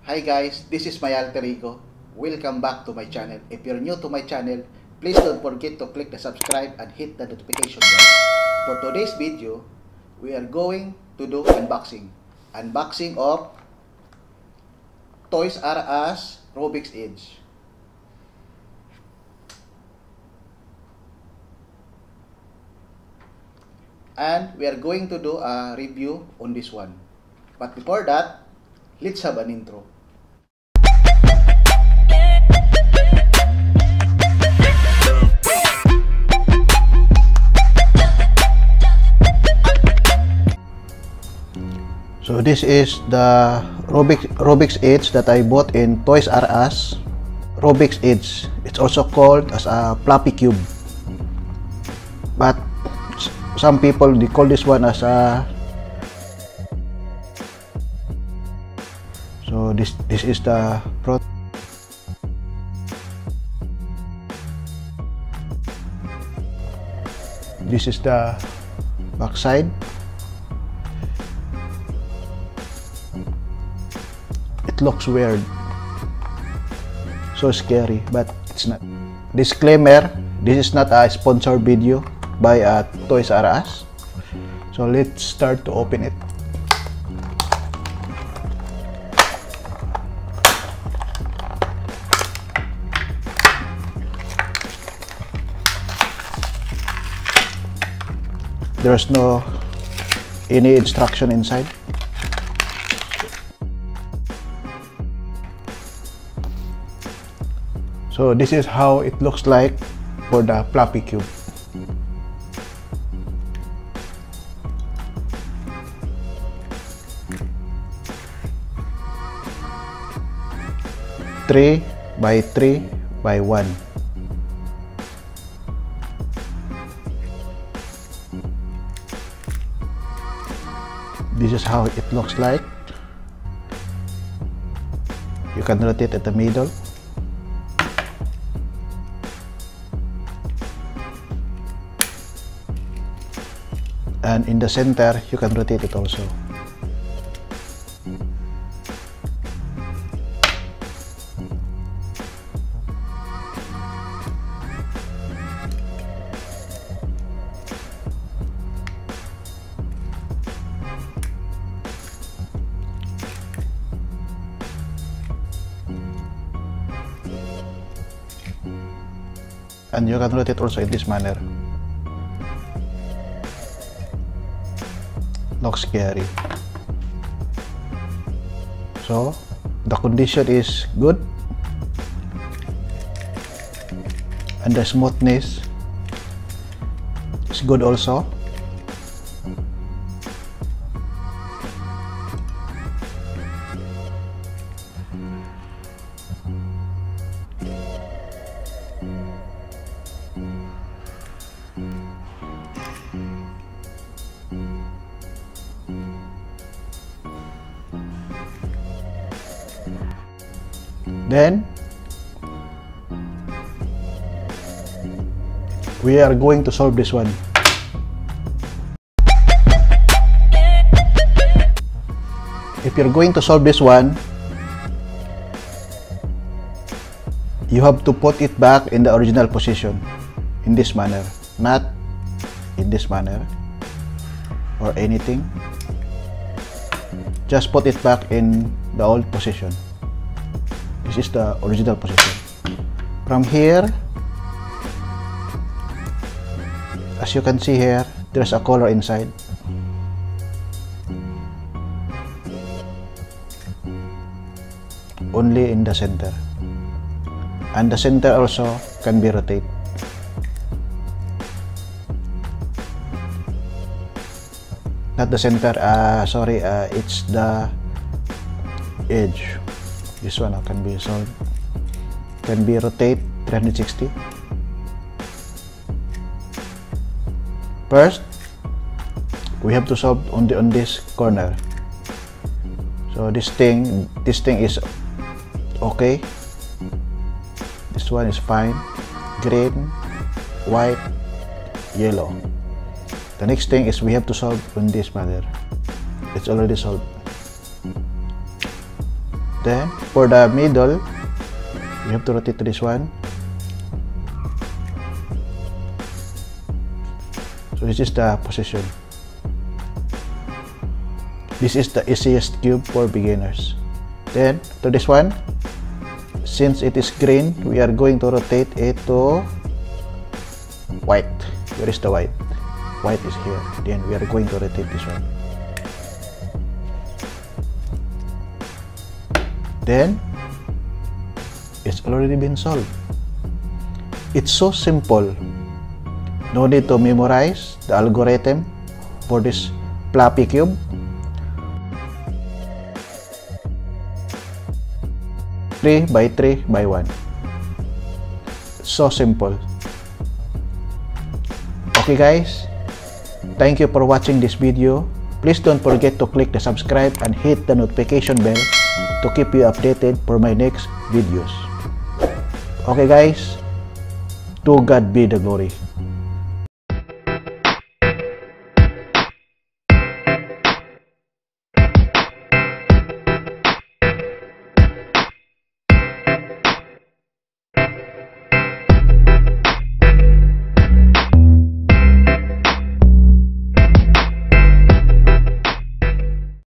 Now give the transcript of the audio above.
Hi guys, this is my alter ego. Welcome back to my channel. If you're new to my channel, please don't forget to click the subscribe and hit the notification bell. For today's video, we are going to do unboxing. Unboxing of Toys R Us Rubik Edge. And we are going to do a review on this one. But before that, let's have an intro. So this is the Rubik Edge that I bought in Toys R Us. Rubik Edge. It's also called as a Floppy Cube. But some people, they call this one as a... So this is the front. This is the back side. It looks weird, so scary, but it's not. Disclaimer: this is not a sponsored video by Toys R Us. So let's start to open it. There's no any instruction inside. So this is how it looks like for the Floppy Cube. Three by 3 by 1. This is how it looks like. You can rotate at the middle. And in the center, you can rotate it also. And you can rotate also in this manner. Looks scary. So the condition is good, and the smoothness is good also. Then we are going to solve this one. If you're going to solve this one, you have to put it back in the original position in this manner, not in this manner or anything. Just put it back in the old position. This is the original position. From here, as you can see here, there's a color inside. Only in the center. And the center also can be rotated. Not the center, it's the edge. This one can be solved. Can be rotate 360. First, we have to solve on this corner. So this thing is okay. This one is fine. Green, white, yellow. The next thing is we have to solve on this manner. It's already solved. Then for the middle, we have to rotate to this one. So this is the position. This is the easiest cube for beginners. Then to this one, since it is green, we are going to rotate it to white. Where is the white? White is here. Then we are going to rotate this one. Then it's already been solved. It's so simple. No need to memorize the algorithm for this Floppy Cube. Three by 3 by 1. It's so simple. Okay guys, thank you for watching this video. Please don't forget to click the subscribe and hit the notification bell to keep you updated for my next videos. Okay guys, to God be the glory.